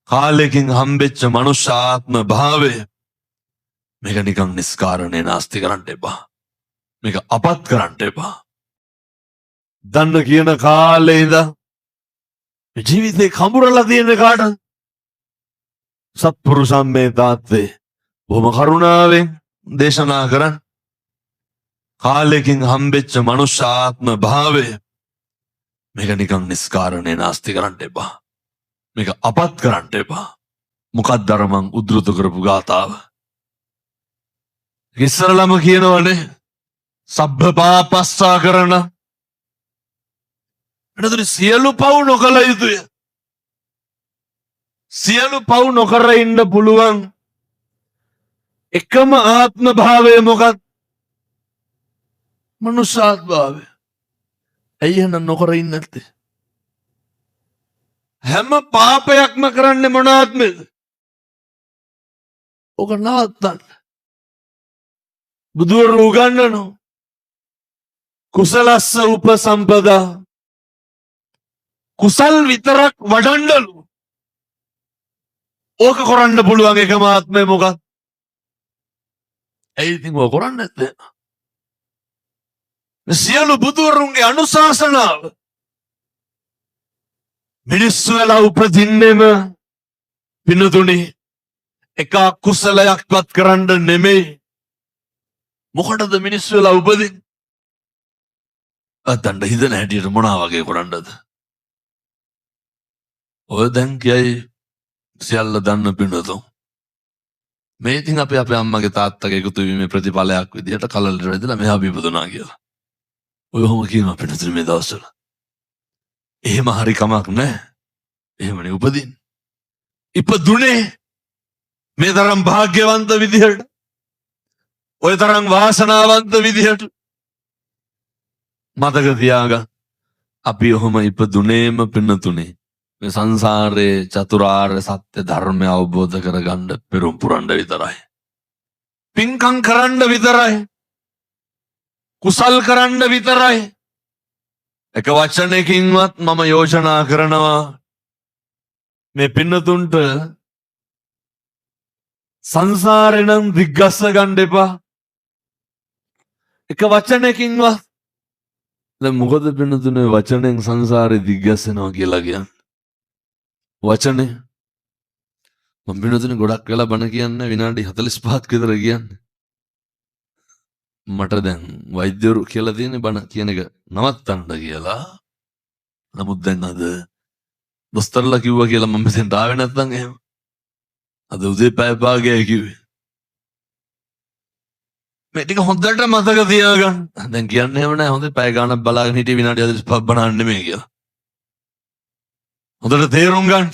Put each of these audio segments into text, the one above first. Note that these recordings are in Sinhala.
කාලෙකින් හම්බෙච්ච මනුෂ්‍යාත්ම භාවය මේක නිකන් නිස්කාරණේ නාස්ති කරන්න එපා. මේක අපත් කරන්න එපා. දන්න කියන කාලේ ඉඳන් ජීවිතේ කඹරලා තියෙන කාටද? සත්පුරුෂන් මේ තාත්තේ බොහොම කරුණාවෙන් දේශනා කරන් කාලෙකින් හම්බෙච්ච මනුෂ්‍යාත්ම භාවය මේක නිකන් නිස්කාරණේ නාස්ති කරන්න එපා. මේක අපත් කරන්න එපා. මොකක්ද අර මං උද්දෘත කරපු ගාතාව? ඉස්සරලම කියනවනේ සබ්බ පාපස්සා කරන එතකොට සියලු පව් නොකළ යුතුය. සියලු පව් නොකර ඉන්න පුළුවන් එකම ආත්ම භාවය මොකක්ද? මනුෂ්‍යාත්ම භාවය. ඇයි එහෙනම් නොකර ඉන්නේ නැත්තේ? හැම පාපයක්ම කරන්නේ මොන ආත්මෙද? ඔක නවත්තන්න. බුදුවරු උගන්වනවා කුසලස්ස උපසම්පදා. කුසල් විතරක් වඩන්නලු. ඕක කරන්න පුළුවන් එකම ආත්මය මොකක්ද? ඇයි ඉතින් ඔය කරන්නේ නැත්තේ? සියලු බුදුවරුන්ගේ අනුශාසනාව මිනිස්සු වෙලා උපදින්නෙම පිනතුනේ එක කුසලයක්වත් කරන්න නෙමෙයි. මොකටද මිනිස්සු වෙලා උපදින්නේ? අතණ්ඩ හිතන හැටියට මොනවා වගේ කරන්නද? ඔය දැන් කියයි සියල්ල දන්න පිනතෝ. මේ ඉතින් අපේ අම්මගේ තාත්තගේ එකතු වීමේ ප්‍රතිඵලයක් විදිහට කලලට වැදලා මෙහා බිපදුනා කියලා. ඔය ඔහොම කියනවා පිනතුනේ මේ දවස්වල. එහෙම හරි කමක් නැහැ. එහෙමනේ උපදින්න. ඉපදුනේ මේ තරම් වාග්යවන්ත විදිහට. ඔය තරම් වාසනාවන්ත විදිහට. මතක තියාගන්න. අපි ඔහොම ඉපදුනේම පින්නතුනේ මේ සංසාරයේ චතුරාර්ය සත්‍ය ධර්මය අවබෝධ කරගන්න පෙරම් පුරන්න විතරයි. පින්කම් කරන්න විතරයි. කුසල් කරන්න විතරයි. එක වචනයකින්වත් මම යෝජනා කරනවා මේ පින්නතුන්ට සංසාරේ නම් දිග්ගස්ස ගන්න එපා. එක වචනයකින්වත්. දැන් මොකද පින්නතුනේ වචනෙන් සංසාරේ දිග්ගස්සනවා කියලා කියන්නේ? වචනේ මම පින්නතුනේ ගොඩක් වෙලා බණ කියන්නේ විනාඩි 45ක් විතර කියන්නේ. මට දැන් වෛද්‍යවරු කියලා තියෙන්නේ බණ කියන එක නවත්තන්න කියලා. නමුත් දැන් අද දොස්තරලා කිව්වා කියලා මම මෙතෙන්ට ආවේ නැත්නම් එහෙම. අද උදේ පැය භාගයයි කිව්වේ. මේ ටික හොඳට මතක තියාගන්න. දැන් කියන්නේ එහෙම නැහැ. හොඳේ පැය ගාණක් බලාගෙන හිටියේ විනාඩි 45ක් බණන්න නෙමෙයි කියලා. හොඳට තේරුම් ගන්න.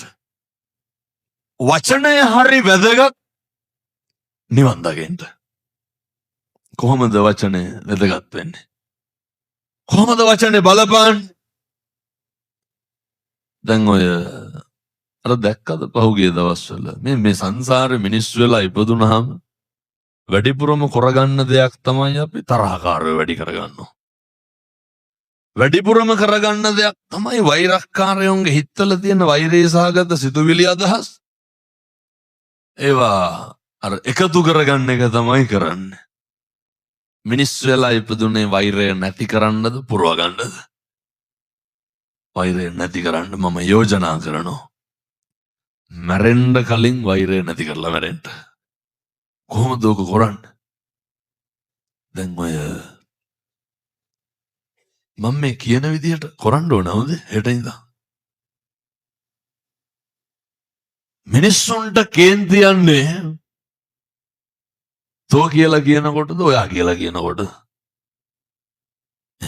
වචනය හරි වැදගත් නිවන් දකින්න. කොහොමද වචනේ වැදගත් වෙන්නේ? කොහොමද වචනේ බලපාන්නේ? දැන් ඔය අර දැක්කද පහුගිය දවස්වල මේ සංසාරේ මිනිස්සු වෙලා ඉපදුනහම වැඩිපුරම කරගන්න දෙයක් තමයි අපි තරහකාරයෝ වැඩි කරගන්නවා. වැඩිපුරම කරගන්න දෙයක් තමයි වෛරක්කාරයෝන්ගේ හිතවල තියෙන වෛරේසහගත සිතුවිලි අදහස්. ඒවා අර එකතු කරගන්න එක තමයි කරන්නේ. මිනිස්සු වෙලා ඉපදුනේ වෛරය නැති කරන්නද පුරව ගන්නද? වෛරය නැති කරන්න මම යෝජනා කරනවා. මැරෙන්න කලින් වෛරය නැති කරලා මැරෙන්න. කොහොමද ඔක කරන්නේ? දැන් ඔය මම මේ කියන විදිහට කරන්න ඕන නේද? හෙට ඉඳන්. මිනිස්සුන්ට කේන්ති යන්නේ තෝ කියලා කියනකොටද ඔයා කියලා කියනකොටද?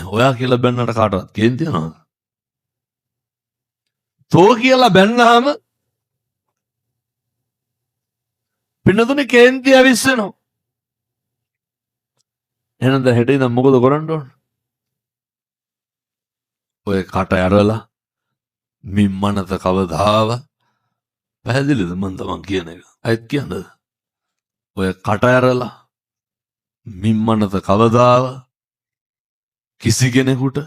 ඔයා කියලා බැන්නට කාටවත් කේන්ති යනවද? තෝ කියලා බැන්නාම පින්නතුනේ කේන්ති ඇවිස්සෙනවා. එහෙනම් දැන් හෙට ඉඳන් මොකද කරන්න ඕන? ඔය කට ඇරලා මිම්මනත කවදාව පැහැදිලිද මන් තමන් කියන එක? අයත් කියන්නද? ඔය කට ඇරලා මිම්මනත කවදාව කිසි කෙනෙකුට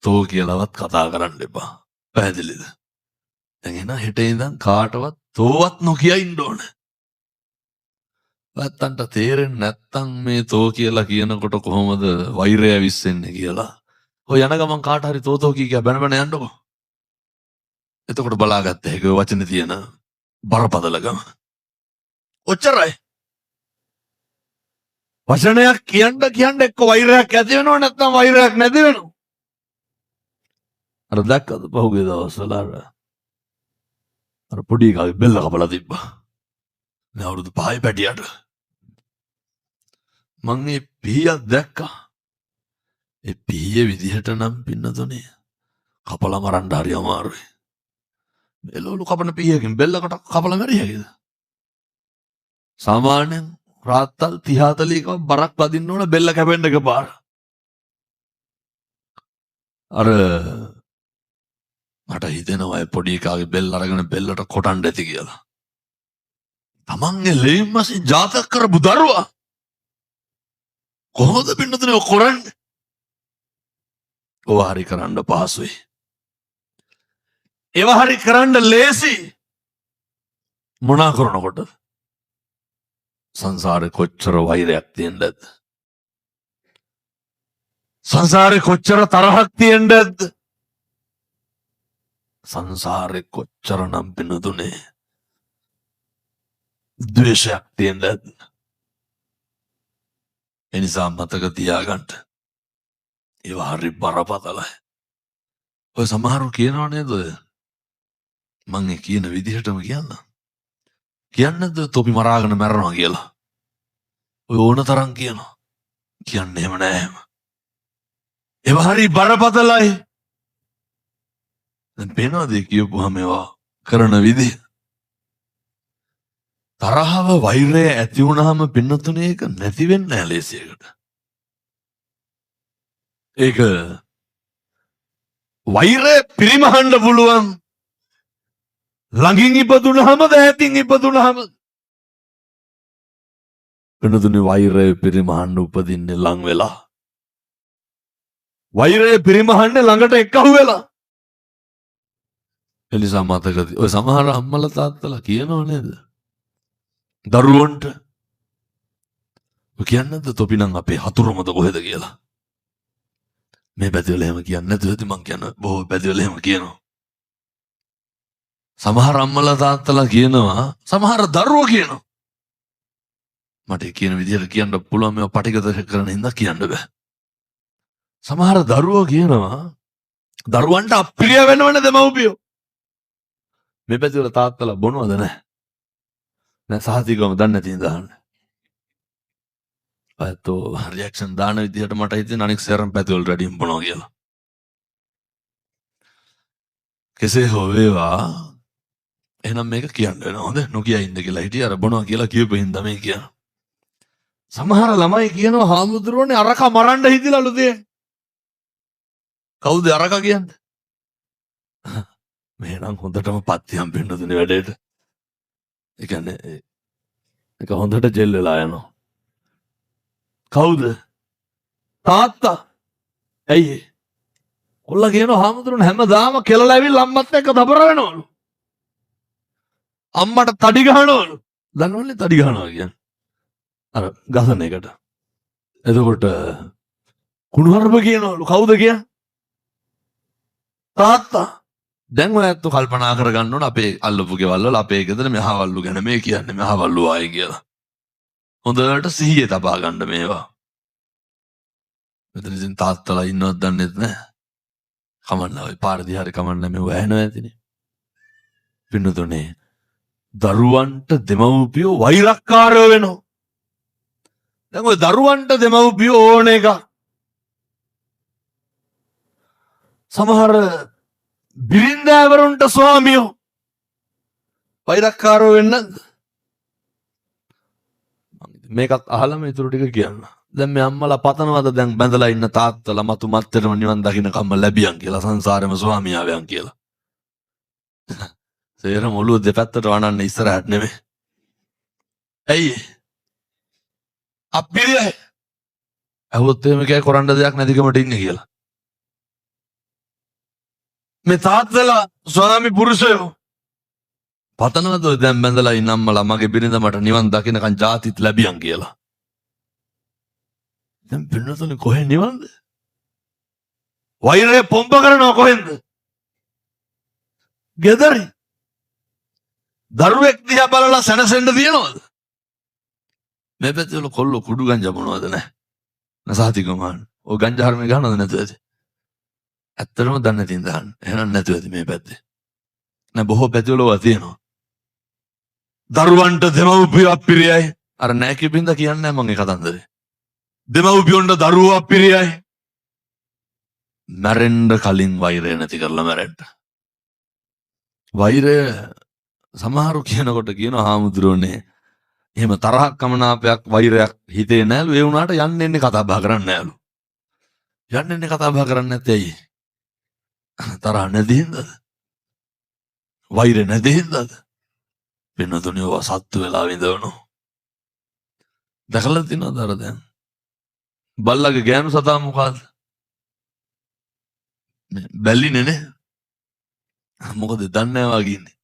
තෝ කියලාවත් කතා කරන්න එපා. පැහැදිලිද? දැන් එහෙනම් හෙට ඉඳන් කාටවත් තෝවත් නොකිය ඉන්න ඕනේ. නැත්තන්ට තේරෙන්නේ නැත්තම් මේ තෝ කියලා කියනකොට කොහොමද වෛරය විශ්සෙන්නේ කියලා. ඔය යන ගමන් කාට හරි තෝතෝ කිය බැන බැන යන්නකො. එතකොට බලාගත්ත හැකි ඔය වචනේ තියෙන බරපතලකම. ඔච්චරයි. වචනයක් කියන්න එක්ක වෛරයක් ඇති වෙනව නැත්නම් වෛරයක් නැති වෙනව. අර දැක්කද පහුගිය දවස්වල අර පොඩි කාගේ බෙල්ල කපලා තිබ්බා. මේ අවුරුදු 5 පැටියට. මං මේ පීයක් දැක්කා. ඒ පීයේ විදිහට නම් පින්නතුනේ කපලා මරන්න හරි අමාරුයි. එළවලු කපන පීයකින් බෙල්ලකට කපලා මැරියයිද? සාමාන්‍යයෙන් රාත්තල් 30-40ක බරක් වදින්න ඕන බෙල්ල කැපෙන්න එකපාර. අර මට හිතෙනවා ඒ පොඩි කාගේ බෙල්ල අරගෙන බෙල්ලට කොටන්න ඇති කියලා. තමන්ගේ ලේම්මසින් ජාතක කරපු දරුවා කොහොමද පින්නතුනේ ඔය කරන්නේ? ඔය හරි කරන්න පහසුයි. ඒව හරි කරන්න ලේසි. මොනා කරනකොට සංසාරේ කොච්චර වෛරයක් තියෙන්නද? සංසාරේ කොච්චර තරහක් තියෙන්නද? සංසාරේ කොච්චර නම් පින්නතුනේ ද්වේෂයක් තියෙන්නද? එනිසා මතක තියාගන්න. ඒවා හරි බරපතලයි. ඔය සමහරු කියනවා නේද ඔය? මං ඒ කියන විදිහටම කියන්න. කියන්නේද තොපි මරාගෙන මැරනවා කියලා? ඔය ඕන තරම් කියනවා. කියන්නේ එහෙම නෑ. ඒවා හරි බරපතලයි. දැන් පේනවාද කියපුවාම ඒවා කරන විදිහ? තරහව වෛරය ඇති වුණාම පින්නතුනේ ඒක නැති වෙන්නේ නැහැ ලේසියකට. ඒක වෛරය පිරිමහන්න පුළුවන්. ළඟින් ඉපදුනහම ඈතින් ඉපදුනහම පින්නතුනේ වෛරය පිරිමහන්න උපදින්නේ ලං වෙලා. වෛරය පිරිමහන්නේ ළඟට එක්කහුව වෙලා. එනිසා මතකදී ඔය සමහර අම්මලා තාත්තලා කියනව නේද? දරුවන්ට කියන්නද තොපි නම් අපේ හතුරුමද කොහෙද කියලා. මේ පැතිවල එහෙම කියන්නේ නැතුව ඇති මං කියන බොහෝ පැතිවල එහෙම කියනවා. සමහර අම්මලා තාත්තලා කියනවා සමහර දරුවෝ කියනවා. මට කියන විදිහට කියන්න පුළුවන් මේවා පටිගත කරන හින්දා කියන්න බෑ. සමහර දරුවෝ කියනවා දරුවන්ට අප්‍රිය වෙනවනේ දෙමව්පියෝ. මේ පැතිවල තාත්තලා බොනවද නැහැ? නෑ සාහිතිකවම දන්නේ නැති දාන්න. අයතෝ රියැක්ෂන් දාන විදිහට මට හිතෙන අනෙක් සරම් පැතිවල රැඩිම් බොනවා කියලා. කෙසේ හෝ වේවා එහෙනම් මේක කියන්න වෙනවා. හොඳ නොකිය ඉන්න කියලා හිටිය අර බොනවා කියලා කියපු හින්දා මේ කියන. සමහර ළමයි කියනවා හාමුදුරුවනේ අරක මරන්න හිතිලාලු දෙන්නේ. කවුද අරක කියන්නේ? මෙහෙනම් හොඳටම පත්තියම් වෙන්න දුන්නේ වැඩේට. ඒ කියන්නේ ඒක හොඳට ජෙල් වෙලා යනවා. කවුද? තාත්තා. ඇයි? කොල්ලා කියනවා හාමුදුරුවනේ හැමදාම කෙලලා ඇවිල්ලා අම්මත් එක්ක දබර වෙනවලු. අම්මට තඩි ගහනවලු. දන්නවනේ තඩි ගහනවා කියන්නේ. අර ගසන එකට. එතකොට කුණුහරුප කියනවලු. කවුද කියන්නේ? තාත්තා. දැන් ඔයත් කල්පනා කරගන්න ඕන අපේ අල්ලපු ගෙවල් වල අපේ ගෙදර මෙහවල්ලු ගැන මේ කියන්නේ මෙහවල්ලු ආයි කියලා. හොඳට සිහියේ තබා ගන්න මේවා. මෙතන ඉතින් තාත්තලා ඉන්නවද දන්නේ නැහැ. කමන්න ඔය පාරදී හරි කමන්න මේ වැහෙනවා ඇතිනේ. පින්නතුනේ දරුවන්ට දෙමව්පියෝ වෛරක්කාරයෝ වෙනවා. දැන් ඔය දරුවන්ට දෙමව්පියෝ ඕන එක. සමහර බිරින්දෑවරුන්ට ස්වාමියෝ වෛරක්කාරයෝ වෙන්නද? මේකත් අහලම ඉතුරු ටික කියන්න. දැන් මේ අම්මලා පතනවද දැන් බැඳලා ඉන්න තාත්තලා මතු මත්තරම නිවන් දකින්න කම්ම ලැබියන් කියලා සංසාරෙම ස්වාමියාවයන් කියලා. සේරම ඔළුව දෙපැත්තට වනන්න ඉස්සරහට නෙමෙයි. ඇයි? අපිරිය. ඇහුවොත් එහෙම කෑ කරන්න දෙයක් නැතිකමට ඉන්නේ කියලා. මේ තාත්තලා ස්වාමි පුරුෂයෝ පතනවද දැන් බැඳලා ඉන්න අම්මලා මගේ බිරිඳ මට නිවන් දකින්නකන් ජාතිත් ලැබියන් කියලා. දැන් පින්නතුනේ කොහෙන් නිවන්ද? වෛරය පොම්බ කරනවා කොහෙන්ද? ගෙදරින්. දරුවෙක් දිහා බලලා සැනසෙන්න තියනවද? මේ පැත්තේ වල කොල්ල කුඩු ගංජා මොනවද නැහැ. නසාතිකමාන. ඔය ගංජා හරමේ ගහනවද නැතුව ඇති? ඇත්තටම දන්නේ නැතින් දාන්න. එහෙනම් නැතුව ඇති මේ පැත්තේ. නෑ බොහෝ පැතිවල ඔවා තියෙනවා. දරුවන්ට දෙමව්පියෝ අප්පිරියයි. අර නෑ කිපින්ද කියන්නේ මම ඒ කතන්දරේ. දෙමව්පියොන්ට දරුවෝ අප්පිරියයි. මැරෙන්න කලින් වෛරය නැති කරලා මැරෙන්න. වෛරය සමහරු කියනකොට කියනවා හාමුදුරුවනේ එහෙම තරහක් කමනාපයක් වෛරයක් හිතේ නැලු ඒ වුණාට යන්න එන්නේ කතා බහ කරන්නේ නැලු. යන්න එන්නේ කතා බහ කරන්නේ නැත්තේ ඇයි? තරහ නැති හින්දාද? වෛරය නැති හින්දාද? වෙනතුනේ ඔය සත්තු වෙලා විඳවනවා. දැකලා තියෙනවද අර දැන්? බල්ලගේ ගෑනු සතා මොකද්ද? බැල්ලිනේ නේ. මොකද දන්නේ නැහැ වගේ ඉන්නේ.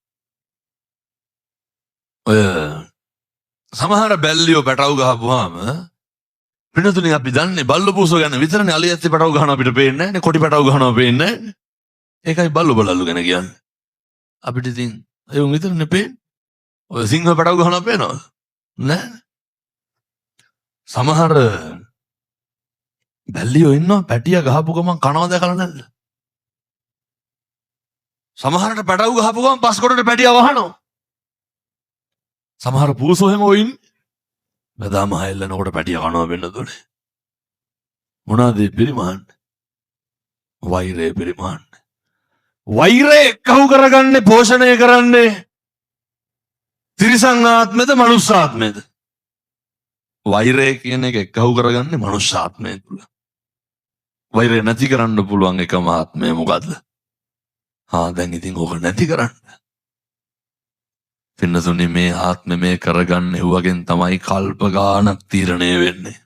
ඔය සමහර බැල්ලියෝ පැටව ගහපුවාම වෙනතුනේ අපි දන්නේ බල්ල පූසෝ ගැන විතරනේ අලියැත්තේ පැටව ගහනවා අපිට පේන්නේ නැහැ නේ. කොටි පැටව ගහනවා පේන්නේ නැහැ. ඒකයි බල්ල බලල්ලු ගැන කියන්නේ. අපිට ඉතින් ඒ උන් විතරනේ පේන්නේ. ඔය සිංහ පැටව ගහනවා පේනවද? නෑ. සමහර බැල්ලියෝ ඉන්නවා පැටිය ගහපු ගමන් කනවා දැකලා නැද්ද? සමහරට පැටව ගහපු ගමන් පස්කොටට පැටිය වහනවා. සමහර පූසෝ හැම ඔයින් බදාම හැල්ලනකොට පැටිය කනවා වෙන්න දුනේ. මොනවාද පිරිමාන්න? වෛරය පිරිමාන්න. වෛරය එක්කහු කරගන්නේ පෝෂණය කරන්නේ තිරිසන් ආත්මෙද මනුස්ස ආත්මෙද? වෛරය කියන එක එක්කහු කරගන්නේ මනුස්ස ආත්මය තුල. වෛරය නැති කරන්න පුළුවන් එකම ආත්මය මොකද්ද? දැන් ඉතින් ඕක නැති කරන්න. පින්නතුනේ මේ ආත්මෙ මේ කරගන්න එව්වගෙන් තමයි කල්ප ගානක් තීරණය වෙන්නේ.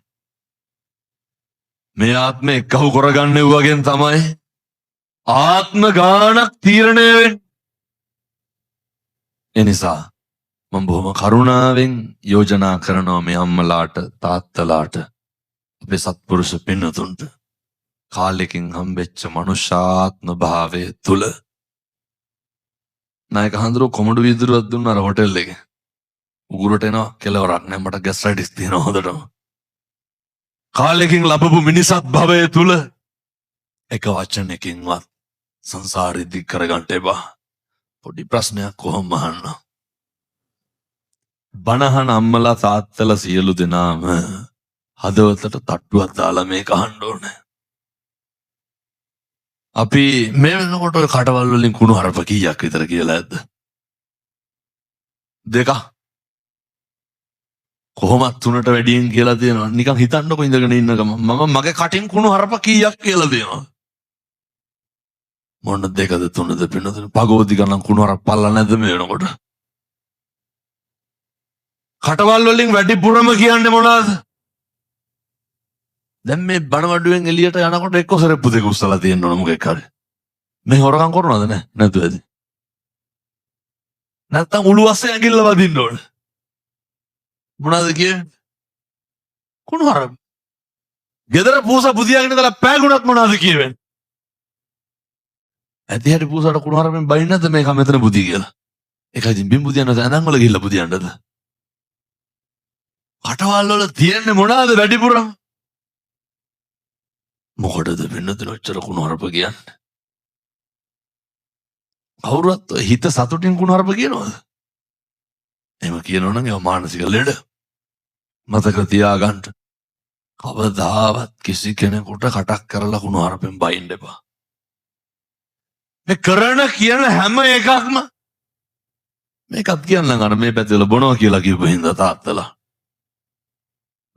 මේ ආත්මෙ එක්කහු කරගන්න එව්වගෙන් තමයි ආත්ම ගානක් තීරණය වෙන්නේ. එනිසා මම බොහොම කරුණාවෙන් යෝජනා කරනවා මේ අම්මලාට තාත්තලාට අපේ සත්පුරුෂ පින්නතුන්ට කාලෙකින් හම්බෙච්ච මනුෂ්‍යාත්ම භාවය තුල නායක හඳුරු කොමඩු විදුරුවක් දුන්න අර හොටෙල් එකේ උගුරට එනවා කෙලවරක් නැහැ මට ගැස්ට්‍රයිටිස් තියෙනවා හොඳටම කාලෙකින් ලැබපු මිනිසත් භවය තුල එක වචනකින්වත් සංසාරෙ දික් කරගන්න එපා. පොඩි ප්‍රශ්නයක් කොහොම අහන්න. බණහන අම්මලා තාත්තලා සියලු දෙනාම හදවතට තට්ටුවක් දාලා මේක අහන්න ඕනේ. අපි මේ වෙනකොට කටවල් වලින් කුණු හරප කීයක් විතර කියලා ඇද්ද? 2. කොහොමත් 3ට වැඩියෙන් කියලා තියෙනවා. නිකන් හිතන්නකො ඉඳගෙන ඉන්න ගම මම මගේ කටින් කුණු හරප කීයක් කියලා දෙනවා. මොන 2ද 3ද පින්නද පගෝදි ගණන් කුණු හරප පල්ලා නැද්ද මේ වෙනකොට? කටවල් වලින් වැඩිපුරම කියන්නේ මොනවද? දැන් මේ බණවඩුවෙන් එළියට යනකොට එක්ක සරප්පු දෙක උස්සලා තියෙන්න ඕන මොකෙක් හරි. මේ හොරකම් කරනවද නැද්ද? නැත්තම් උළු අස්සේ ඇඟිල්ල වදින්න ඕන. මොනවද කියන්නේ? කුණු හරප. ගෙදර පූසා බුදියාගෙන ඉඳලා පෑගුණත් මොනවද කියවෙන්නේ? ඇති හැටි පූසාට කුණු හරපෙන් බයින් නැද්ද මේක මෙතන බුදි කියලා? ඒකයි ඉතින් බිම් බුදියන්න ඇඳන් වල ගිහිල්ලා බුදියන්නද? කටවල් වල තියෙන්නේ මොනවද වැඩිපුරම? මොකටද වෙන්නද ඔච්චර කුණු හරප කියන්නේ? කවුරුත් හිත සතුටින් කුණු හරප කියනවද? එහෙම කියනවනම් ඒක මානසික ලෙඩ. මතක තියාගන්න. කවදාවත් කිසි කෙනෙකුට කටක් කරලා කුණු හරපෙන් බයින්න එපා. මේ කරන කියන හැම එකක්ම මේකත් කියන්නම් අර මේ පැතිවල බොනවා කියලා කියපු හින්දා තාත්තලා.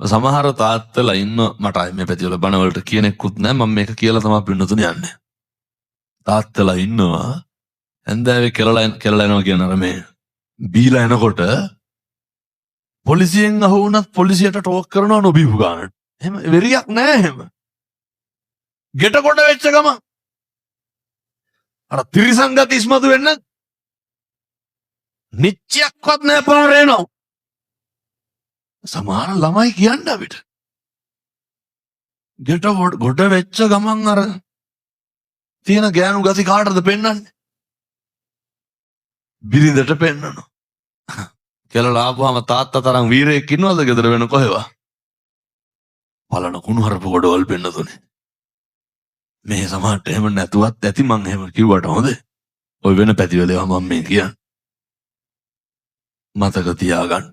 සමහර තාත්තලා ඉන්න මට මේ පැතිවල බණ වලට කියනෙකුත් නැහැ මම මේක කියලා තමයි පින්නතුනේ යන්නේ. තාත්තලා ඉන්නවා ඇන්දෑවේ කෙලලා එනවා කියන අර මේ බීලා එනකොට පොලිසියෙන් අහු වුණත් පොලිසියට ටෝක් කරනවා නොබීපු ගානට. එහෙම වෙරියක් නැහැ එහෙම. ගෙට කොට වෙච්ච ගම අර තිරිසංගත ඉස්මතු වෙන්න නිච්චයක්වත් නෑ පාරේනෝ. සමහර ළමයි කියන්න අපිට. ගෙට ගොඩ වෙච්ච ගමන් අර තියෙන ගෑනු ගති කාටද පෙන්වන්නේ? බිරිඳට පෙන්වනවා. කියලා ආපුවාම තාත්තා තරම් වීරයෙක් ඉන්නවද ගෙදර වෙන කොහෙවා? පලන කුණුහරුප ගොඩවල් පෙන්නතුනේ. මේ සමහරට එහෙම නැතුවත් ඇති මං එහෙම කිව්වට හොඳේ. ඔය වෙන පැතිවල ඒවා මම මේ කියන්නේ. මතක තියාගන්න.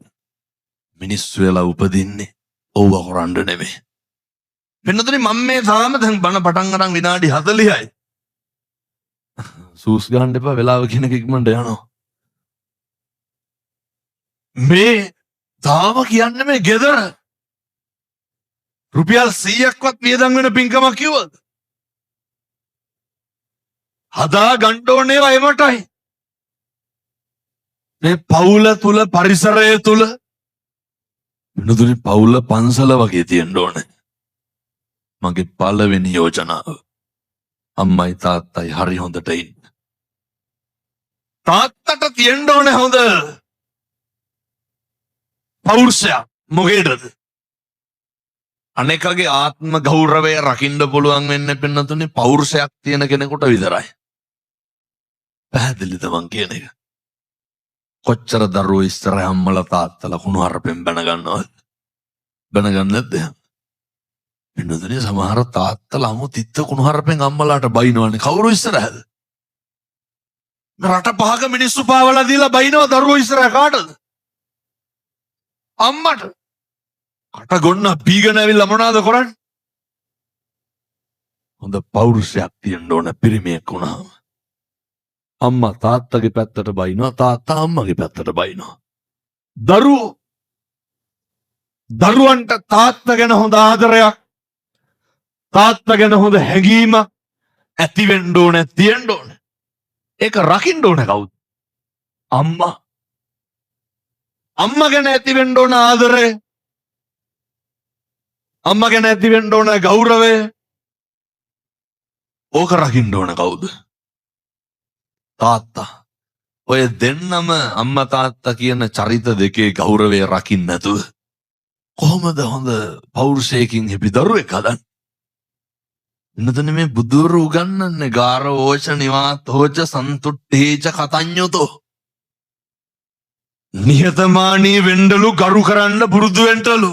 මිනිස්සු වෙලා උපදින්නේ ඕව කරන්න නෙමෙයි. පෙන්නතුනේ මම මේ තාම දැන් බණ පටන් ගන්න විනාඩි 40යි. සූස් ගන්න එපා වෙලාව කියන එක ඉක්මනට යනවා. මේ තාම කියන්නේ මේ ගෙදර රුපියල් 100ක්වත් වියදම් වෙන පින්කමක් කිව්වද? හදා ගන්න ඕනේ වයමටයි. මේ පවුල තුල පරිසරය තුල වෙනතුනේ පවුල පන්සල වගේ තියෙන්න ඕනේ. මගේ පළවෙනි යෝජනාව අම්මයි තාත්තයි හරි හොඳට ඉන්න. තාත්තට තියෙන්න ඕනේ හොඳ පෞරුෂයක්. මොකේදද? අනෙකගේ ආත්ම ගෞරවය රකින්න පුළුවන් වෙන්නේ පෙන්නතුනේ පෞරුෂයක් තියෙන කෙනෙකුට විතරයි. පැහැදිලිද මං කියන එක? කොච්චර දරුවෝ ඉස්සරහ අම්මලා තාත්තලා කුණුහරුපෙන් බැන ගන්නවද? බැන ගන්නද නැද්ද? පෙන්නතුනේ සමහර තාත්තලා අමු තිත්ත කුණුහරුපෙන් අම්මලාට බයිනවනේ. කවුරු ඉස්සරහද? රට පහක මිනිස්සු පාවලා දීලා බයිනව දරුවෝ ඉස්සරහ කාටද? අම්මට. කට ගොන්න පීගෙන ඇවිල්ලා මොනවද කරන්නේ? හොඳ පෞරුෂයක් තියෙන්න ඕන පිරිමියෙක් වුණාම. අම්මා තාත්තගේ පැත්තට බයිනවා, තාත්තා අම්මගේ පැත්තට බයිනවා. දරුවන්ට තාත්තා ගැන හොඳ ආදරයක්, තාත්තා ගැන හොඳ හැඟීමක් ඇති වෙන්න ඕනේ, තියෙන්න ඕනේ. ඒක රකින්න ඕනේ කවුද? අම්මා. අම්මා ගැන ඇති වෙන්න ඕන ආදරය, අම්මා ගැන ඇති වෙන්න ඕන ගෞරවය, ඕක රකින්න ඕන කවුද? තාත්තා. ඔය දෙන්නම අම්මා තාත්තා කියන චරිත දෙකේ ගෞරවය රකින්න නැතුව කොහොමද හොඳ පෞරුෂයකින් හිපි දරුවෙක් හදන්නේ? එන්නතන මේ බුදුරු උගන්වන්නේ ගාර ඕච නිවාත හෝච සන්තුට්ඨේච කතඤ්ඤතෝ. නිහතමානී වෙන්නලු, ගරු කරන්න පුරුදු වෙන්නලු.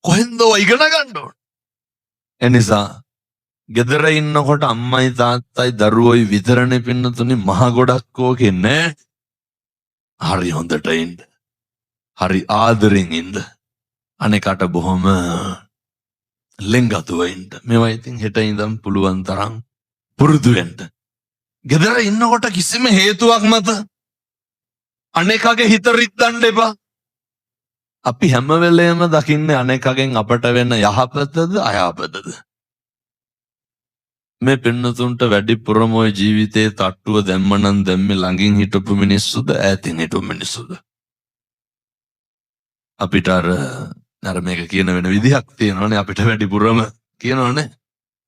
කොහෙන්ද ඉගෙන ගන්න ඕන? එනිසා ගෙදර ඉන්නකොට අම්මයි තාත්තයි දරුවෝයි විතරනේ පින්නතුනේ මහ ගොඩක් ඕකේ නෑ. හරි හොඳට ඉන්න. හරි ආදරෙන් ඉන්න. අනෙකට බොහොම ලෙන්ගතුව ඉන්න. මේවා ඉතින් හෙට ඉඳන් පුළුවන් තරම් පුරුදු වෙන්න. ගෙදර ඉන්නකොට කිසිම හේතුවක් මත අනෙකගේ හිත රිද්දන්න එපා. අපි හැම වෙලේම දකින්නේ අනෙකගෙන් අපට වෙන යහපතද අයහපතද? මේ පින්නතුන්ට වැඩිපුරම ඔය ජීවිතේ තට්ටුව දැම්මනම් දැම්මේ ළඟින් හිටපු මිනිස්සුද ඈතින් හිටපු මිනිස්සුද? අපිට අර මේක කියන වෙන විදිහක් තියෙනවනේ. අපිට වැඩිපුරම කියනවනේ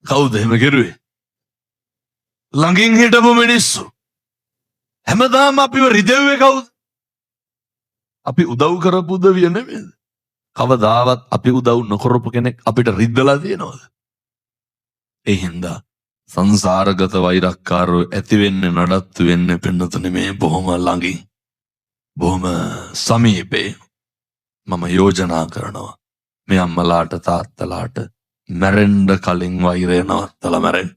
කවුද එහෙම කරුවේ? ළඟින් හිටපු මිනිස්සු. හැමදාම අපිව රිදෙව්වේ කවුද? අපි උදව් කරපු උදවිය නෙමෙයිද? කවදාවත් අපි උදව් නොකරපු කෙනෙක් අපිට රිද්දලා තියෙනවද? ඒ හින්දා සංසාරගත වෛරක්කාරෝ ඇති වෙන්නේ නඩත්තු වෙන්නේ පින්නතුනේ මේ බොහොම ළඟින්, බොහොම සමීපේ. මම යෝජනා කරනවා මේ අම්මලාට තාත්තලාට මැරෙන්න කලින් වෛරය නවත්තලා මැරෙන්න.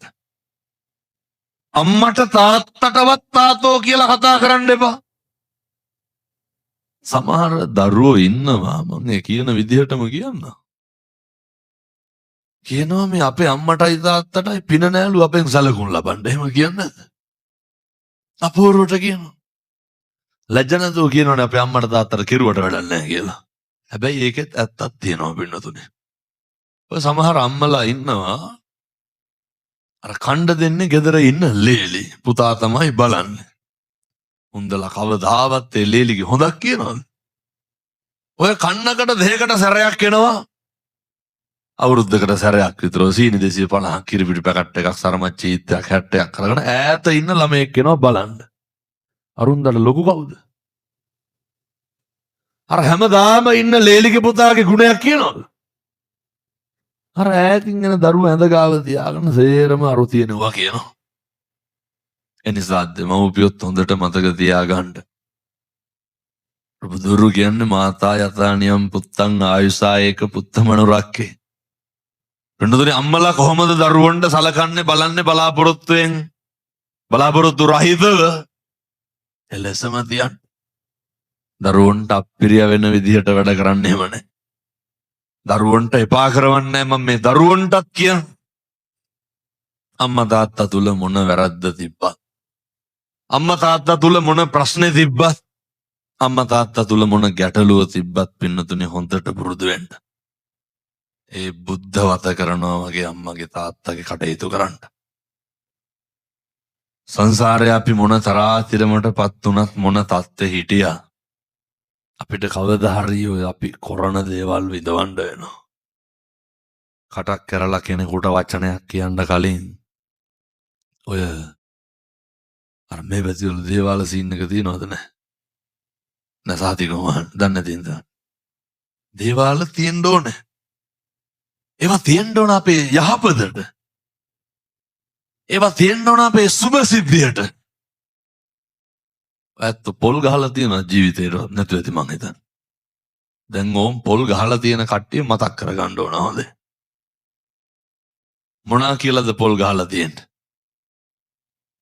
අම්මට තාත්තටවත් තාතෝ කියලා කතා කරන්න එපා. සමහර දරුවෝ ඉන්නවා මම ඒ කියන විදිහටම කියන්න. කියනවා මේ අපේ අම්මටයි තාත්තටයි පින නෑලු අපෙන් සැලකුම් ලබන්න. එහෙම කියන්නේ නැද්ද? අපූර්වට කියනවා. ලැජ්ජ නැතුව කියනවනේ අපේ අම්මට තාත්තට කිරුවට වැඩක් නැහැ කියලා. හැබැයි ඒකෙත් ඇත්තක් තියෙනවා පින්නතුනේ. ඔය සමහර අම්මලා ඉන්නවා අර කණ්ඩ දෙන්නේ ගෙදර ඉන්න ලේලි. පුතා තමයි බලන්නේ. උන්දලා කවදාවත් ඒ ලේලිගේ හොඳක් කියනවද? ඔය කන්නකට දෙකකට සැරයක් එනවා. අවුරුද්දකට සැරයක් විතර සීනි 250 කිරිපිටි පැකට් එකක් සරමච්චි ඊත්‍යක් 60ක් කරගෙන ඈත ඉන්න ළමයෙක් එනවා බලන්න. අරුන්දට ලොකු කවුද? අර හැමදාම ඉන්න ලේලිගේ පුතාගේ ගුණයක් කියනවද? අර ඈතින් එන දරුවා ඇඳ ගාව තියාගෙන සේරම අරු තියෙනවා කියනවා. එනිසා දෙමව්පියොත් හොඳට මතක තියාගන්න. බුදුරු කියන්නේ මාතා යතානියම් පුත්තං ආයුසා ඒක පුත්ත මනුරක්කේ. වෙනදුනේ අම්මලා කොහොමද දරුවන්ට සලකන්නේ බලන්නේ බලාපොරොත්තු රහිතව එලෙසම තියන්න. දරුවන්ට අප්පිරිය වෙන විදිහට වැඩ කරන්න එහෙම නැහැ. දරුවන්ට එපා කරවන්නේ මම මේ දරුවන්ටත් කියන. අම්මා තාත්තා තුල මොන වැරද්ද තිබ්බත්, අම්මා තාත්තා තුල මොන ප්‍රශ්නේ තිබ්බත්, අම්මා තාත්තා තුල මොන ගැටලුව තිබ්බත් පින්නතුනේ හොඳට පුරුදු වෙන්න. ඒ බුද්ධ වත කරනවා වගේ අම්මගේ තාත්තගේ කටයුතු කරන්න. සංසාරේ අපි මොන තරාතිරමටපත් වුණත් මොන තත්ත්වෙ හිටියා අපිට කවදා හරි ඔය අපි කරන දේවල් විඳවන්න වෙනවා. කටක් කරලා කෙනෙකුට වචනයක් කියන්න කලින් ඔය අර මේ වැසිවල දේවාල සීන් එක තියනවද නැහැ? නැසාතිකම දන්නේ නැතිද? දේවාල තියෙන්න ඕනේ. ඒවා තියෙන්න ඕන අපේ යහපතට. ඒවා තියෙන්න ඕන අපේ සුභ සිද්ධියට. ඇත්ත පොල් ගහලා තියෙන ජීවිතේට නැතුව ඇති මං හිතන්නේ. දැන් ඕම් පොල් ගහලා තියෙන කට්ටිය මතක් කරගන්න ඕන හොඳේ. මොනා කියලාද පොල් ගහලා තියෙන්නේ?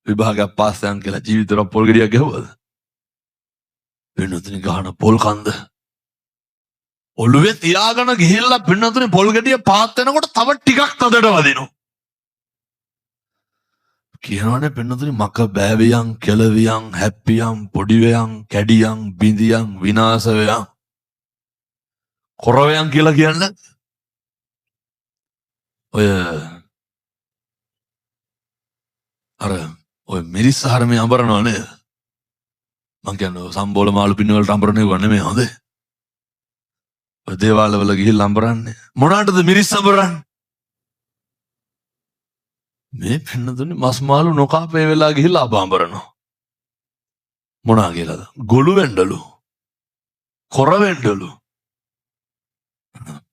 විභාගයක් පාස් යන් කියලා ජීවිතේට පොල් ගෙඩියක් ගහුවද? වෙනතුනි ගහන පොල් කන්ද ඔළුවේ තියාගෙන ගිහිල්ලා පින්නතුනේ පොල් ගෙඩිය පාත් වෙනකොට තව ටිකක් තදට වදිනවා. කියනවනේ පින්නතුනේ මක බෑවියන් කෙලවියන් හැප්පියන් පොඩිවයන් කැඩියන් බිඳියන් විනාශ වයන් කොරවයන් කියලා කියන්නේ ඔය මිරිස් ආහාරමේ අඹරනවා නේද? මං කියන්නේ සම්බෝල මාළු පින්න වලට අඹරන්නේ නෙමෙයි හොඳේ. ඔය දේවාල වල ගිහිල්ලා අඹරන්නේ මොනකටද මිරිස් අඹරන්නේ? මේ පින්නතුනේ මස් මාළු නොකාපේ වෙලා ගිහිල්ලා අඹරනවා. මොනා කියලාද? ගොළු වෙන්නලු. කොර වෙන්නලු.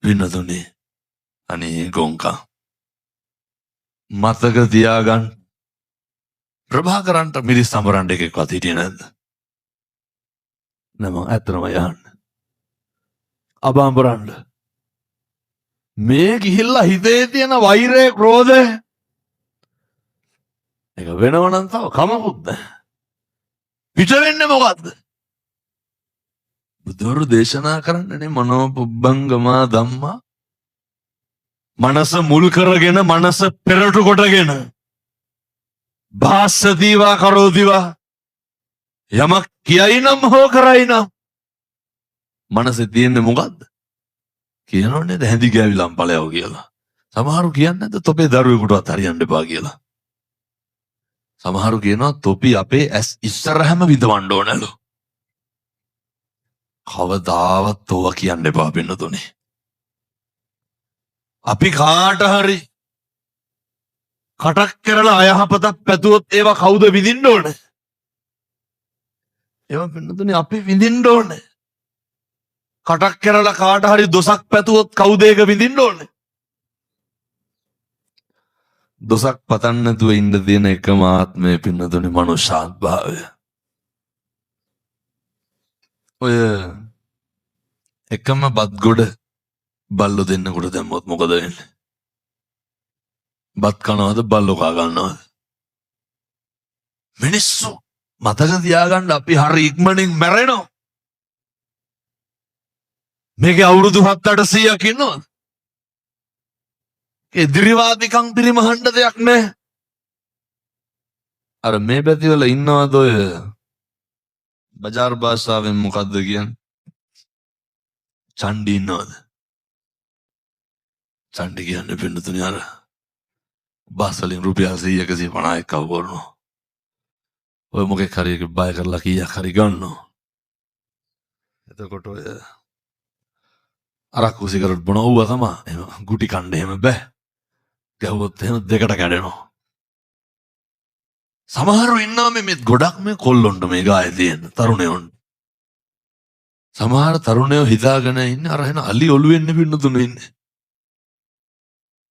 පින්නතුනේ අනේ ගොංකා මතක තියාගන්න. ප්‍රභාකරන්ට මිරිස් අඹරන්න එකෙක්වත් හිටියේ නැද්ද? නම ඇත්තම යන්න. අබාඹරන්න. මේ ගිහිල්ලා හිතේ තියෙන වෛරය, ක්‍රෝධය ඒක වෙනවනම් තව කමකුත් නැහැ. පිට වෙන්නේ මොකද්ද? බුදුරු දේශනා කරන්නනේ මනෝ පුබ්බංගමා ධම්මා. මනස මුල් කරගෙන මනස පෙරට කොටගෙන භාස්සදීවා කරෝදිවා යමක් කියයි නම් හෝ කරයි නම් මනසේ තියෙන්නේ මොකද්ද? කියනෝනේ දැහැඳි ගෑවිලම් ඵලයව කියලා. සමහරු කියන්නේ නැද්ද තොපේ දරුවෙකුටවත් හරියන්න එපා කියලා. සමහරු කියනවා තොපි අපේ ඇස් ඉස්සරහම විඳවන්න ඕනලු. කවදාවත් ඕවා කියන්න එපා පින්නතුනේ. අපි කාට හරි කටක් කරලා අයහපතක් පැතුවොත් ඒවා කවුද විඳින්න ඕනේ? ඒවා පින්නතුනේ අපි විඳින්න ඕනේ. කටක් කරලා කාට හරි දොසක් පැතුවොත් කවුද ඒක විඳින්න ඕනේ? දොසක් පතන්න නැතුව ඉන්න තියෙන එකම ආත්මය පින්නතුනේ මනුෂ්‍යාත්භාවය. ඔය එකම බත් ගොඩ බල්ලෝ දෙන්නකොට දැම්මොත් මොකද වෙන්නේ? බත් කනවද බල්ලෝ කා ගන්නවද? මිනිස්සු මතක තියාගන්න අපි හරි ඉක්මනින් මැරෙනවා. මේකේ අවුරුදු 7-800ක් ඉන්නවද? ඒ දිරිවාදිකම් පිරිමහන්න දෙයක් නැහැ. අර මේ පැතිවල ඉන්නවද ඔය බජාර් භාෂාවෙන් මොකද්ද කියන්නේ? චණ්ඩි ඉන්නවද? චණ්ඩි කියන්නේ පින්නතුනේ අර බස් වලින් රුපියල් 100-150ක් කව කරනවා. ඔය මොකෙක් හරි එක බය කරලා කීයක් හරි ගන්නවා. එතකොට ඔය අරක්කු සිගරට් බොන ඕවා තමයි. එහෙම ගුටි කන්න එහෙම බෑ. ගැහුවොත් එහෙම දෙකට කැඩෙනවා. සමහරු ඉන්නවා මේ ගොඩක් මේ කොල්ලොන්ට මේ ගායේ තියෙන තරුණයොන්ට. සමහර තරුණයෝ හිතාගෙන ඉන්නේ අර එන අලි ඔළුවෙන්නේ පින්නතුනේ ඉන්නේ.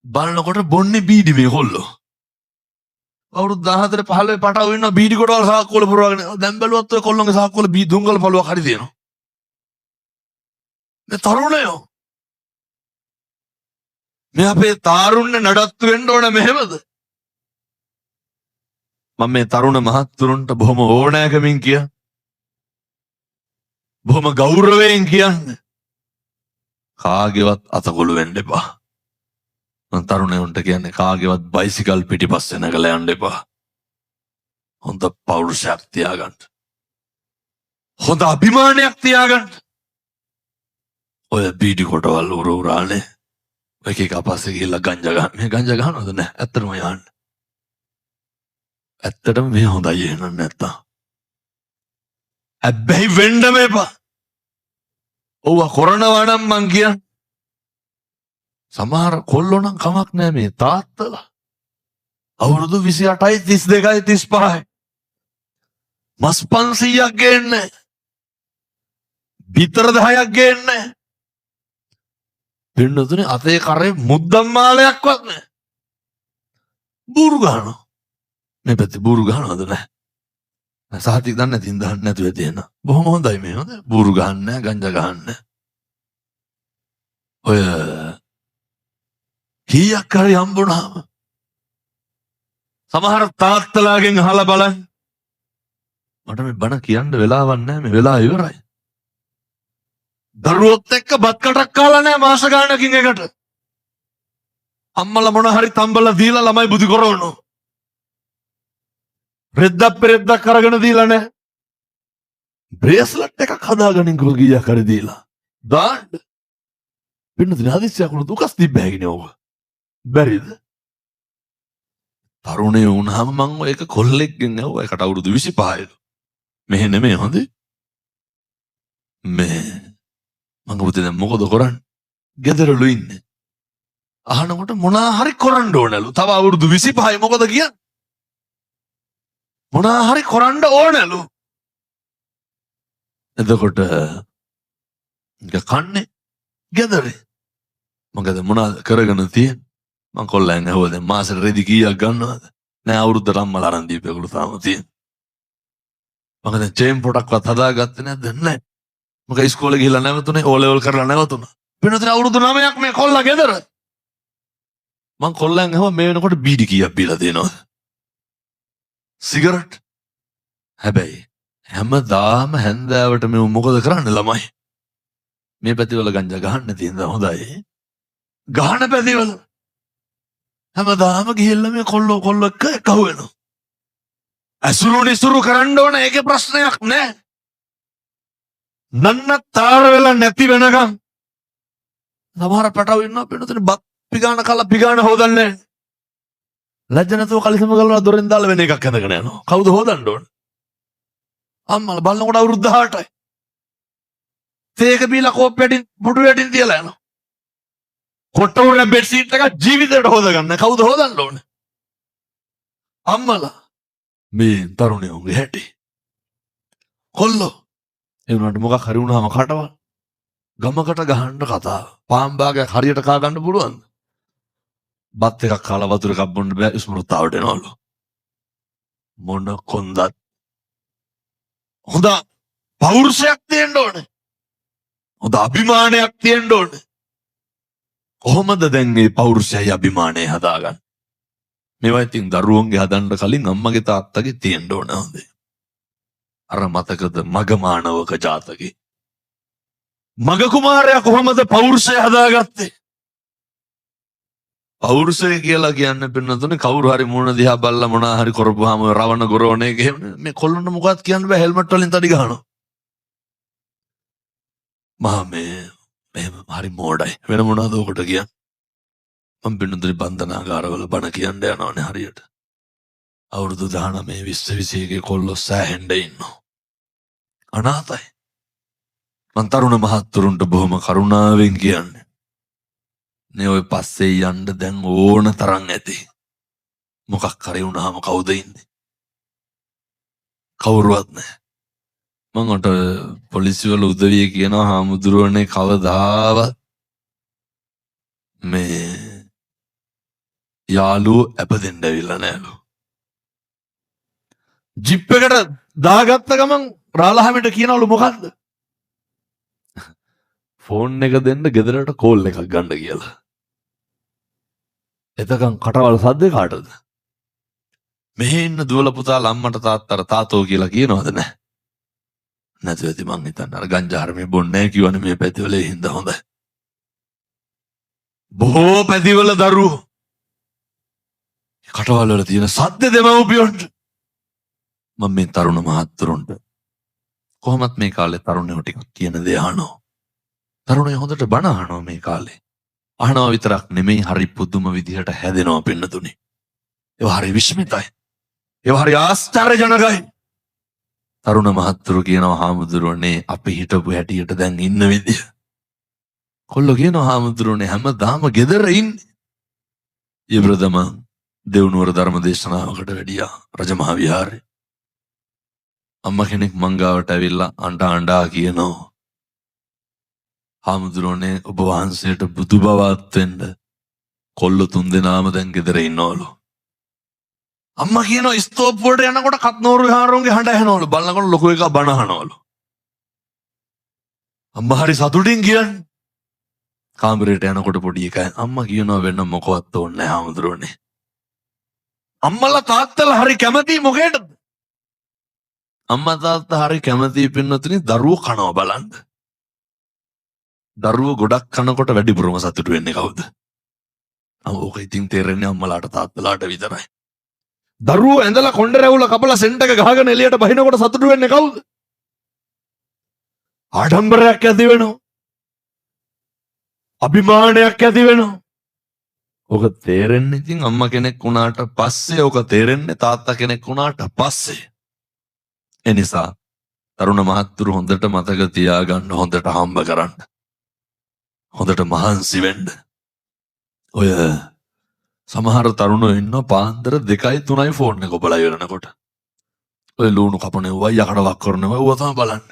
බලනකොට බොන්නේ බීඩි මේ කොල්ලෝ. අවුරුදු 14 15 පටව ඉන්න බීඩි කොටවල් සාක්කුවල පුරවගෙන දැන් බැලුවත් ඔය කොල්ලොන්ගේ සාක්කුවල බී දුංගල පළුවක් හරි තියෙනවා. මේ තරුණයෝ මේ අපේ තාරුණ්‍ය නඩත්තු වෙන්න ඕන මෙහෙමද? මම මේ තරුණ මහත්තුරුන්ට බොහොම ඕනෑකමින් කියන්නේ. බොහොම ගෞරවයෙන් කියන්නේ. කාගේවත් අතකොළු වෙන්න එපා. මම තරුණයන්ට කියන්නේ කාගේවත් බයිසිකල් පිටිපස්සේ නැගලා යන්න එපා. හොඳ පෞරුෂයක් තියාගන්න. හොඳ අභිමානයක් තියාගන්න. ඔය බීඩි කොටවල් උරානේ. එක අපස්සේ ගිහිල්ලා ගංජා ගන්න. මේ ගංජා ගන්නවද නැහැ? ඇත්තටම යන්න. ඇත්තටම මේ හොඳයි එහෙනම් නැත්තම්. හැබැයි වෙන්න මේපා. ඔව්ව කරනවා නම් මං කියන්නේ. සමහර කොල්ලෝ නම් කමක් නැහැ මේ තාත්තලා. අවුරුදු 28යි 32යි 35යි. මස් 500ක් ගේන්නේ. බිතර 10ක් ගේන්නේ. පින්නතුනේ අතේ කරේ මුද්දම් මාලයක්වත් නැහැ. බూరు ගන්නවා. මේ පැත්තේ බూరు ගන්නවද නැහැ? සහතික දන්නේ නැති ඉඳන් නැතුව තියෙන. බොහොම හොඳයි මේ හොඳ. බూరు ගන්න නැහැ, ගංජා ගන්න නැහැ. ඔය කීයක් හරි හම්බුණාම සමහර තාත්තලාගෙන් අහලා බලන්න. මට මේ බණ කියන්න වෙලාවක් නැහැ, මේ වෙලාව ඉවරයි. දරුවොත් එක්ක බත් කටක් කාලා නැහැ මාස ගානකින් එකට. අම්මලා මොන හරි තම්බලා දීලා ළමයි බුදි කරවනවා. රෙද්දක් කරගෙන දීලා නැහැ. බ්‍රේස්ලට් එකක් හදාගනින් කොල් ගියා කර දීලා. දාන්න. පින්නදින හදිස්සියක් වුණොත් උකස් තිබ්බ හැකිනේ ඕක. බැරිද? තරුණයෝ වුණාම මං ඔය එක කොල්ලෙක්ගෙන් ඇහුවා. ඒකට අවුරුදු 25යිලු. මෙහෙ නෙමෙයි හොඳේ. මේ මං උදේ දැන් මොකද කරන්නේ? ගෙදරලු ඉන්නේ. අහනකොට මොනා හරි කරන්න ඕනලු. තව අවුරුදු 25යි මොකද කියන්නේ? මොනා හරි කරන්න ඕනලු. එතකොට කන්නේ ගෙදරේ. මොකද මොනවද කරගෙන තියෙන්නේ? මං කොල්ලෙන් ඇහුවා දැන් මාසෙට රෙදි කීයක් ගන්නවද? නෑ අවුරුද්දට අම්මලා අරන් දීපේකලු තාම තියෙන්නේ. මං දැන් චේන් පොටක්වත් හදාගත්තේ නැද්ද? නෑ. මම ඉස්කෝලේ ගිහිල්ලා නැවතුනේ ඕ ලෙවල් කරලා නැවතුණා. වෙනතන අවුරුදු 9ක් මේ කොල්ලා ගෙදර. මං කොල්ලෙන් ඇහුවා මේ වෙනකොට බීඩි කීයක් බීලා තියෙනවද? සිගරට්. හැබැයි හැමදාම හැන්දෑවට මේ මොකද කරන්නේ ළමයි? මේ පැතිවල ගංජා ගහන්න තියෙනද හොඳයි. ගහන පැතිවල හැමදාම ගිහිල්ලා මේ කොල්ලෝ එක්ක එකහුව වෙනවා. අසුරු නිසුරු කරන්න ඕන ඒකේ ප්‍රශ්නයක් නෑ. නන්නතර වෙලා නැති වෙනකම් සමහර පැටව ඉන්නවා පිටුතේ බත් පිගාන කලා පිගාන හොදන්නේ. ලැජ්ජ නැතුව කලිසම ගලවලා දොරෙන් දාලා වෙන එකක් හදගෙන යනවා. කවුද හොදන්න ඕන? අම්මලා බලනකොට අවුරුදු 18යි. තේක බීලා කෝප්පෙටින් පුටු යටින් තියලා යනවා. කොට්ටෝර බෙඩ්ෂීට් එක ජීවිතේට හොදගන්න කවුද හොදන්න ඕන? අම්මලා. මේ තරුණයෝගේ හැටි. කොල්ලෝ. ඒ වුණාට මොකක් හරි වුණාම කටවල්. ගමකට ගහන්න කතාව. පාම්බාගයක් හරියට කා ගන්න පුළුවන්ද? බත් එකක් කාලා වතුර එකක් බොන්න බෑ ස්මෘතාවට එනවලු. මොන කොන්දත්. හොඳ පෞරුෂයක් තියෙන්න ඕනේ. හොඳ අභිමානයක් තියෙන්න ඕනේ. කොහොමද දැන් මේ පෞරුෂයයි අභිමානය හදාගන්නේ? මේවා ඉතින් දරුවන්ගේ හදන්න කලින් අම්මගේ තාත්තගේ තියෙන්න ඕන හොඳේ. අර මතකද මගමානවක ජාතකේ? මග කුමාරයා කොහොමද පෞරුෂය හදාගත්තේ? පෞරුෂය කියලා කියන්නේ පින්නතුනේ කවුරු හරි මොන දිහා බල්ලා මොනා හරි කරපුවාම රවණ ගොරවන්නේ එහෙම මේ කොල්ලොන්ට මොකක්ද කියන්න බෑ හෙල්මට් වලින් තඩි ගහනවා. මහා මේ එහෙම හරි මෝඩයි. වෙන මොනවද ඔකට කියන්නේ? මම පින්නතුනේ බන්ධනාගාරවල බණ කියන්න යනවනේ හරියට. අවුරුදු 19 20 21 කොල්ලෝ සෑහෙන්න ඉන්නවා. අනාථයි. මං තරුණ මහත්තුරුන්ට බොහොම කරුණාවෙන් කියන්නේ. නේ ඔය පස්සේ යන්න දැන් ඕන තරම් ඇති. මොකක් කරේ වුණාම කවුද ඉන්නේ? කවුරුවත් නැහැ. මං අට පොලිසිවල උදවිය කියනවා හාමුදුරුවනේ කවදාවත් මේ යාළුවෝ ඇපදෙන්න ඇවිල්ලා නෑලු. ජිප් එකට දාගත්ත ගමන් රාලහාමිට කියනවලු මොකද්ද? ෆෝන් එක දෙන්න ගෙදරට කෝල් එකක් ගන්න කියලා. එතකන් කටවල් සද්දේ කාටද? මෙහෙ ඉන්න දුවල පුතාලා අම්මට තාත්තට තාතෝ කියලා කියනවද නැහැ? නැතුව ඇති මං හිතන්නේ අර ගංජා හරමේ බොන්නේ නැහැ කියවනේ මේ පැතිවල හින්දා හොඳයි. බොහෝ පැතිවල දරුවෝ කටවල් වල තියෙන සද්ද දෙමව්පියොන්ට මම මේ තරුණ මහත්තුරුන්ට කොහොමත් මේ කාලේ තරුණයෝ ටික කියන දේ අහනවා. තරුණයෝ හොඳට බණ අහනවා මේ කාලේ. අහනවා විතරක් නෙමෙයි හරි පුදුම විදිහට හැදෙනවා පින්නතුනි. ඒවා හරි විශ්මිතයි. ඒවා හරි ආශ්චර්යජනකයි. තරුණ මහත්තුරු කියනවා හාමුදුරුවනේ අපි හිටපු හැටියට දැන් ඉන්න විදිය. කොල්ලෝ කියනවා හාමුදුරුවනේ හැමදාම ගෙදර ඉන්නේ. ඊබ්‍රදම දෙව්නුවර ධර්ම දේශනාවකට වැඩියා රජමහා විහාරේ. අම්මා කෙනෙක් මංගාවට ඇවිල්ලා අඬා කියනවා හාමුදුරුවනේ ඔබ වහන්සේට බුදු බවත් වෙන්න කොල්ලෝ 3 දෙනාම දැන් ගෙදර ඉන්නවලු. අම්මා කියනවා ස්තෝප්පුවට යනකොට කත්නෝරු විහාරෝන්ගේ හඬ ඇහෙනවලු. බලනකොට ලොකු එකා බණ අහනවලු. අම්මා හරි සතුටින් කියන්නේ. කාමරේට යනකොට පොඩි එකා අම්මා කියනවා වෙන මොකවත් ඕනේ නැහැ හාමුදුරුවනේ. අම්මලා තාත්තලා හරි කැමති මොකේද? අම්මා තාත්තා හරි කැමති පින්නතුනි දරුවෝ කනවා බලන්න. දරුවෝ ගොඩක් කනකොට වැඩිපුරම සතුටු වෙන්නේ කවුද? ඕක ඉතින් තේරෙන්නේ අම්මලාට තාත්තලාට විතරයි. දරුවෝ ඇඳලා කොණ්ඩ රැවුල කපලා සෙන්ට් එක ගහගෙන එළියට බහිනකොට සතුටු වෙන්නේ කවුද? ආඩම්බරයක් ඇති වෙනවා. අභිමානයක් ඇති වෙනවා. ඕක තේරෙන්නේ ඉතින් අම්මා කෙනෙක් වුණාට පස්සේ, ඕක තේරෙන්නේ තාත්තා කෙනෙක් වුණාට පස්සේ. එනිසා තරුණ මහත්තුරු හොඳට මතක තියාගන්න, හොඳට හම්බ කරන්න, හොඳට මහන්සි වෙන්න. ඔය සමහර තරුණයෝ ඉන්නවා පාන්දර 2යි 3යි ෆෝන් එක ඔබලා ඉවරනකොට. ඔය ලුණු කපනවා, යකඩ වක් කරනවා, ඌව තමයි බලන්න.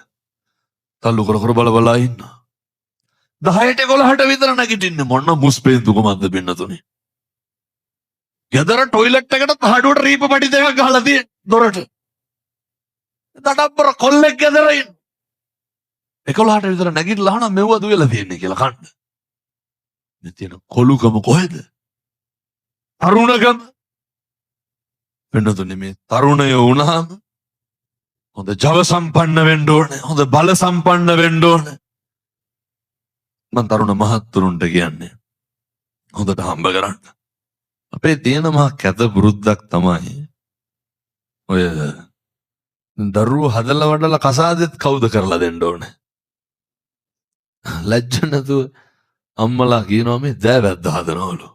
තල්ලු කර කර බල ඉන්නවා. 10ට 11ට විතර නැගිටින්නේ මොන මුස්පේන්තුකමක්ද පින්නතුනේ. ගෙදර টয়ලට් එකට තහඩුවට රීප පඩි දෙකක් ගහලා තියෙන දොරට. දඩබ්බර කොල්ලෙක් ගෙදර ඉන්න. 11ට විතර නැගිටලා අහනවා මෙව්ව දුවලා තියෙන්නේ කියලා කන්න. මේ තියෙන කොලුකම කොහෙද? තරුණකම. පින්නතුනේ මේ තරුණයෝ වුණාම හොඳ ජව සම්පන්න වෙන්න ඕනේ, හොඳ බල සම්පන්න වෙන්න ඕනේ. මම තරුණ මහත්තුරුන්ට කියන්නේ හොඳට හම්බ කරන්න. අපේ තියෙන මහා කැත පුරුද්දක් තමයි ඔය දරුවෝ හදලා වඩලා කසාදෙත් කවුද කරලා දෙන්න ඕනේ. ලැජ්ජ නැතුව අම්මලා කියනවා මේ දෑවැද්ද හදනවලු.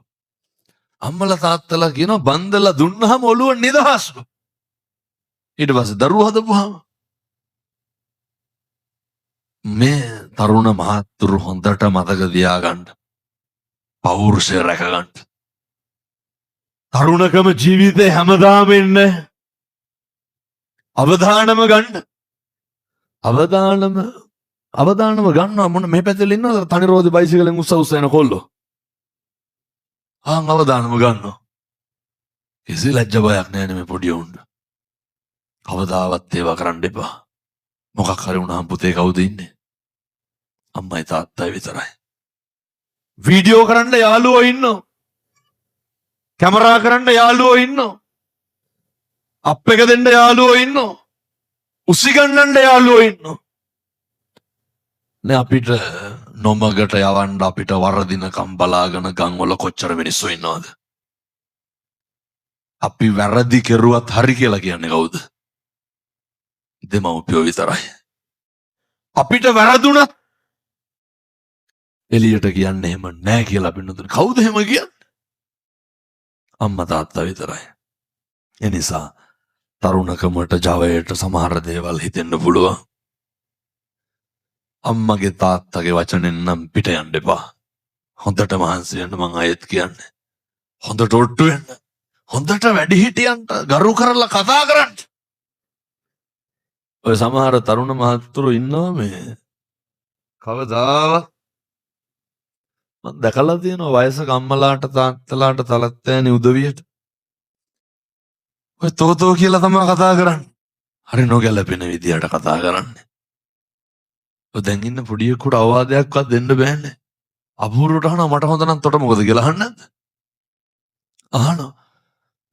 අම්මලා තාත්තලා කියනවා බන්දලා දුන්නාම ඔළුව නිදහස්ලු. ඊට පස්සේ දරුවෝ හදපුවාම මේ තරුණ මහත්තුරු හොඳට මතක තියාගන්න, පෞරුෂය රැකගන්න. තරුණකම ජීවිතේ හැමදාම ඉන්නේ. අවදානම ගන්න. අවදානම ගන්නවා මොන මේ පැත්තේ ඉන්නවද තනි රෝදේ බයිසිකලෙන් උස්ස යන කොල්ලෝ. අවදානම ගන්නවා. කිසි ලැජ්ජ බයක් නැහැ මේ පොඩි උන්ට. කවදාවත් ඒවා කරන්න එපා. මොකක් හරි වුණාම පුතේ කවුද ඉන්නේ? අම්මයි තාත්තයි විතරයි. වීඩියෝ කරන්න යාළුවෝ ඉන්නෝ. කැමරා කරන්න යාළුවෝ ඉන්නෝ. අප් එක දෙන්න යාළුවෝ ඉන්නෝ. උසි ගන්නන්න යාළුවෝ ඉන්නෝ. නේ අපිට නොමගට යවන්න අපිට වරදිනකම් බලාගෙන ගම්වල කොච්චර මිනිස්සු ඉන්නවද? අපි වැරදි කෙරුවත් හරි කියලා කියන්නේ කවුද? දෙමව්පියෝ විතරයි. අපිට වැරදුනත් එළියට කියන්නේ එහෙම නැහැ කියලා පින්නතුනේ. කවුද එහෙම කියන්නේ? අම්මා තාත්තා විතරයි. ඒ නිසා තරුණකමට ජවයට සමහර දේවල් හිතෙන්න පුළුවන්. අම්මගේ තාත්තගේ වචනෙන් නම් පිට යන්න එපා. හොඳට මහන්සි වෙන්න මං ආයෙත් කියන්නේ. හොඳට ඔට්ටු වෙන්න. හොඳට වැඩිහිටියන්ට ගරු කරලා කතා කරන්න. ඔය සමහර තරුණ මහත්තුරු ඉන්නවා මේ කවදාවත් මම දැකලා තියෙනවා වයසක අම්මලාට තාත්තලාට තලත්තෑනි උදවියට ඔය තෝතෝ කියලා තමයි කතා කරන්නේ. හරි නොගැලපෙන විදියට කතා කරන්නේ. ඔය දැන් ඉන්න පොඩියෙකුට අවවාදයක්වත් දෙන්න බෑනේ. අපූර්වට අහනවා මට හොඳ නම් තොට මොකද කියලා අහන්නේ නැද්ද? අහනවා.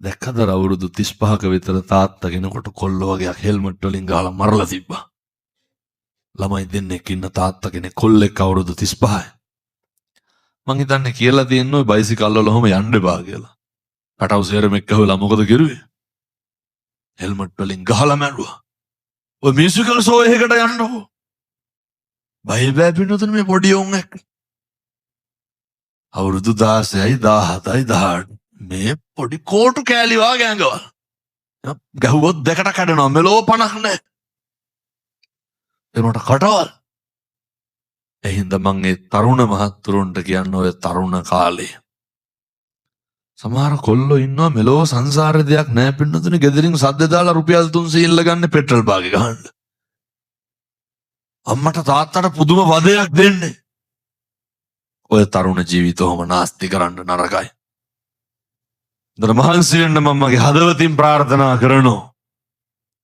දැක්කද අවුරුදු 35ක විතර තාත්තා කෙනෙකුට කොල්ලෝ වගේ හෙල්මට් වලින් ගහලා මරලා තිබ්බා. ළමයි දෙන්නෙක් ඉන්න තාත්තා කෙනෙක් කොල්ලෙක් අවුරුදු 35යි. මං හිතන්නේ කියලා තියෙන්නේ ඔය බයිසිකල් වල ඔහම යන්න එපා කියලා. කටවු සේරමෙක් ගහලා මොකද කරුවේ? හෙල්මට් වලින් ගහලා මැරුවා. ඔය මියුසිකල් ෂෝ එකකට යන්නකෝ. බය බෑ පින්නතුනේ මේ පොඩි උන් එක්ක. අවුරුදු 16යි 17යි 18 මේ පොඩි කෝටු කෑලි වාගේ ඇඟවල්. ගහුවොත් දෙකට කැඩෙනවා මෙලෝ 50 නැහැ. එනකොට කටවල්. එහින්ද මං ඒ තරුණ මහත්තුරුන්ට කියන්නේ ඔය තරුණ කාලේ. සමහර කොල්ලෝ ඉන්නවා මෙලෝ සංසාරේ දෙයක් නැහැ පින්නතුනේ ගෙදරින් සද්ද දාලා රුපියල් 300 ඉල්ල ගන්න පෙට්‍රල් බාගේ ගහන්න. අම්මට තාත්තට පුදුම වදයක් දෙන්නේ. ඔය තරුණ ජීවිතවම නාස්ති කරන්න නරකයි. දර මහන්සි වෙන්න මම මගේ හදවතින් ප්‍රාර්ථනා කරනවා.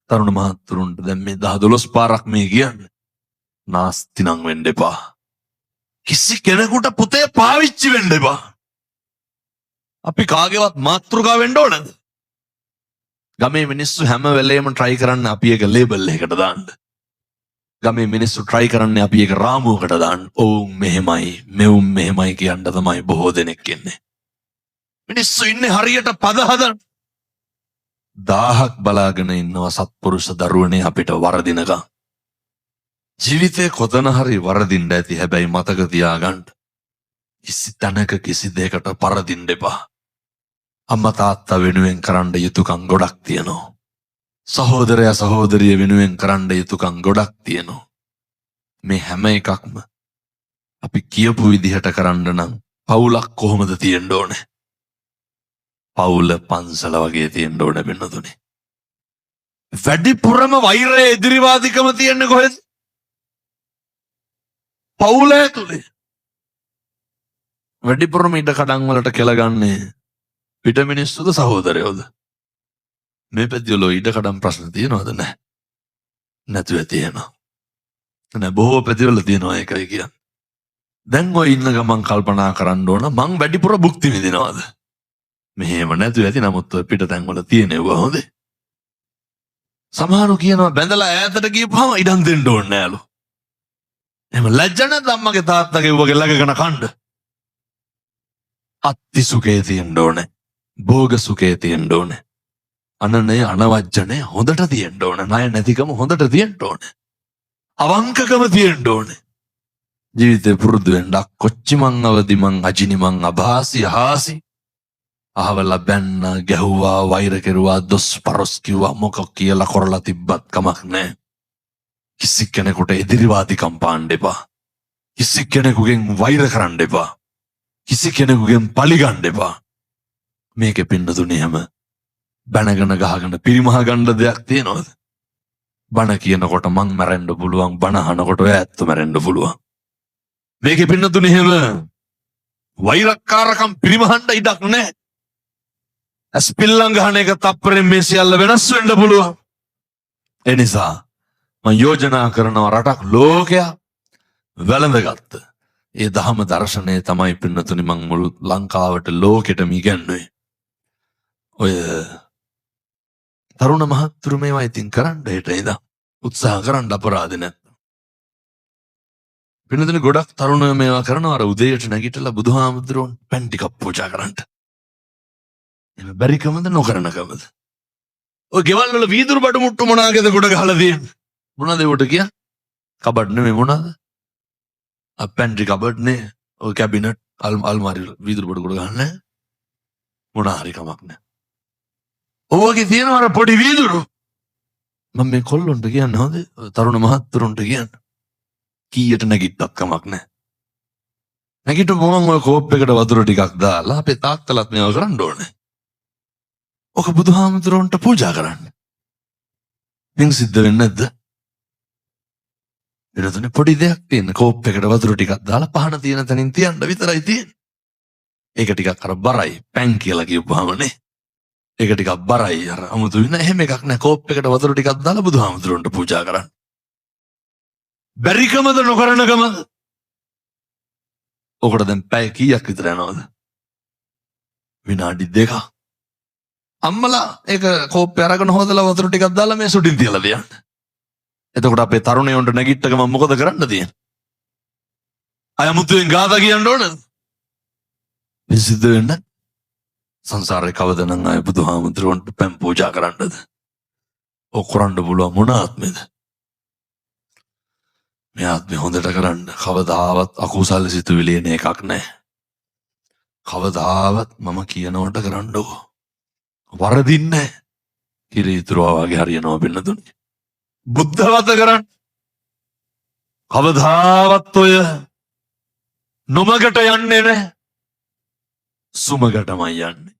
තරුණ මහත්තුරුන්ට දැන් මේ 10-12 පාරක් මේ කියන්නේ. නාස්ති නම් වෙන්න එපා. කිසි කෙනෙකුට පුතේ පාවිච්චි වෙන්න එපා. අපි කාගේවත් මාතෘකාව වෙන්න ඕනද? ගමේ මිනිස්සු හැම වෙලේම try කරන්න අපි එක ලේබල් එකකට දාන්න. ගමේ මිනිස්සු try කරන්නේ අපි එක රාමුවකට දාන්න. ඔවුන් මෙහෙමයි, මෙවුන් මෙහෙමයි කියන්න තමයි බොහෝ දෙනෙක් ඉන්නේ. මිනිස්සු ඉන්නේ හරියට පද හදන්න. 1000ක් බලාගෙන ඉන්නවා සත්පුරුෂ දරුවනේ අපිට වරදිනකම්. ජීවිතේ කොතන හරි වරදින්න ඇති හැබැයි මතක තියාගන්න. කිසි තැනක කිසි දෙයකට පරදින්න එපා. අම්මා තාත්තා වෙනුවෙන් කරන්න යුතුකම් ගොඩක් තියෙනවා. සහෝදරයා සහෝදරිය වෙනුවෙන් කරන්න යුතුකම් ගොඩක් තියෙනවා. මේ හැම එකක්ම අපි කියපු විදිහට කරන්න නම් පවුලක් කොහොමද තියෙන්න ඕනේ? පවුල පන්සල වගේ තියෙන්න ඕනේ වෙනතුනේ. වැඩිපුරම වෛරය එදිරිවාදිකම තියෙන්නේ කොහෙද? පවුල ඇතුලේ. වැඩිපුරම ඉඩ කඩන් වලට කෙලගන්නේ පිට මිනිස්සුද සහෝදරයෝද? මේ පැතිවල ඉඩ කඩම් ප්‍රශ්න තියෙනවද? නැහැ. නැතුව තියෙනවා. නෑ බොහෝ පැතිවල තියෙනවා ඒකයි කියන්නේ. දැන් ඔය ඉන්න ගමන් කල්පනා කරන්න ඕන මං වැඩිපුර භුක්ති විඳිනවද? මෙහෙම නැතුව ඇති නමුත් ඔය පිට තැන් වල තියෙනවා හොඳේ. සමහරු කියනවා බැඳලා ඈතට ගියපුවම ඉඩම් දෙන්න ඕනේ නෑලු. එහෙම ලැජ්ජ නැද්ද අම්මගේ තාත්තගේ වගේ ළඟගෙන කන්න? අත්ති සුඛේ තියෙන්න ඕනේ. භෝග සුඛේ තියෙන්න ඕනේ. අනනේ අනවජ්ජනේ හොඳට තියෙන්න ඕනේ. ණය නැතිකම හොඳට තියෙන්න ඕනේ. අවංකකම තියෙන්න ඕනේ. ජීවිතේ පුරුදු වෙන්න කොච්චි මං අවදි මං අජිනි මං අභාසි හාසි අහවල බැන්න ගැහුවා වෛර කෙරුවා දොස් පරොස් කිව්වා මොකක් කියලා කරලා තිබ්බත් කමක් නැහැ. කිසි කෙනෙකුට එදිරිවාදිකම් පාන්න එපා. කිසි කෙනෙකුගෙන් වෛර කරන්න එපා. කිසි කෙනෙකුගෙන් පලි ගන්න එපා. මේකේ පින්නතුනේ හැම බැනගෙන ගහගෙන පිරිමහ ගන්න දෙයක් තියෙනවද? බණ කියනකොට මං මැරෙන්න පුළුවන්, බණ අහනකොට ඔය ඇත්ත මැරෙන්න පුළුවන්. මේකේ පින්නතුනේ හැම වෛරක්කාරකම් පිරිමහන්න ඉඩක් නැහැ. ඇස්පිල්ලම් ගහන එක තප්පරෙන් මේ සියල්ල වෙනස් වෙන්න පුළුවන්. ඒ නිසා මම යෝජනා කරනවා රටක් ලෝකයක් වැළඳගත්ත ඒ ධර්ම දර්ශනය තමයි පින්නතුනි මම මුළු ලංකාවට ලෝකෙටම ඉගැන්නුවේ. ඔය තරුණ මහත්තුරු මේවා ඉතින් කරන්න හිට ඉඳන් උත්සාහ කරන්න අපරාධ නැත්නම්. පින්නතුනි ගොඩක් තරුණයෝ මේවා කරනවා අර උදේට නැගිටලා බුදුහාමුදුරුවෝ පෑන් ටිකක් පූජා කරන්න. එහෙම බැරිකමද නොකරනකමද? ඔය ගෙවල් වල වීදුරු බඩු මුට්ටු මොනාගේද ගොඩ ගහලා තියෙන්නේ? මොනවද ඒවට කිය? කබඩ් නෙමෙයි මොනවද? අපෙන්ට්‍රි කබඩ් නේ. ඔය කැබිනට් අල්මාරි වීදුරු බඩු ගොඩ ගන්න මොන හරි කමක් නැහැ. ඔවගේ තියෙනවා අර පොඩි වීදුරු. මම මේ කොල්ලොන්ට කියන්නේ හොඳ තරුණ මහත්තුරුන්ට කියන්නේ. කීයට නැගිට්ටත් කමක් නැහැ. නැගිටු මොමන් ඔය කෝප් එකට වතුර ටිකක් දාලා අපේ තාත්තලාත් මේවා කරන්න ඕනේ. ඔක බුදුහාමුදුරන්ට පූජා කරන්න. පින් සිද්ධ වෙන්නේ නැද්ද? වෙනතුනේ පොඩි දෙයක් තියෙන කෝප් එකට වතුර ටිකක් දාලා පහන තියෙන තැනින් තියන්න විතරයි තියෙන්නේ. ඒක ටිකක් අර බරයි පැන් කියලා කියපුවාමනේ. ඒක ටිකක් බරයි අර අමුතු වෙන එහෙම එකක් නෑ කෝප් එකට වතුර ටිකක් දාලා බුදුහාමුදුරන්ට පූජා කරන්න. බැරිකමද නොකරනකමද? ඔකට දැන් පැය කීයක් විතර යනවද? විනාඩි 2ක්. අම්මලා ඒක කෝප්පේ අරගෙන හොදලා වතුර ටිකක් දාලා මේ සුඩින් තියලා දෙන්න. එතකොට අපේ තරුණයන්ට නැගිට්ට ගමන් මොකද කරන්න තියෙන්නේ? අයමුතුෙන් ගාථා කියන්න ඕනද? මේ සිද්ධ වෙන්නේ සංසාරේ කවදනම් අය බුදුහාමුදුරන්ට පැන් පූජා කරන්නද? ඔක් කරන්න පුළුවන් මොන ආත්මෙද? මේ ආත්මෙ හොඳට කරන්න කවදාවත් අකුසල් සිතුවිලි එන එකක් නැහැ. කවදාවත් මම කියනවට කරන්නකො. වරදින්නේ නැහැ. කිරිතුරා වගේ හරියනවා බින්නතුනි. බුද්ධවත කරන්න. කවදාවත් ඔය නොමගට යන්නේ නැහැ. සුමගටමයි යන්නේ.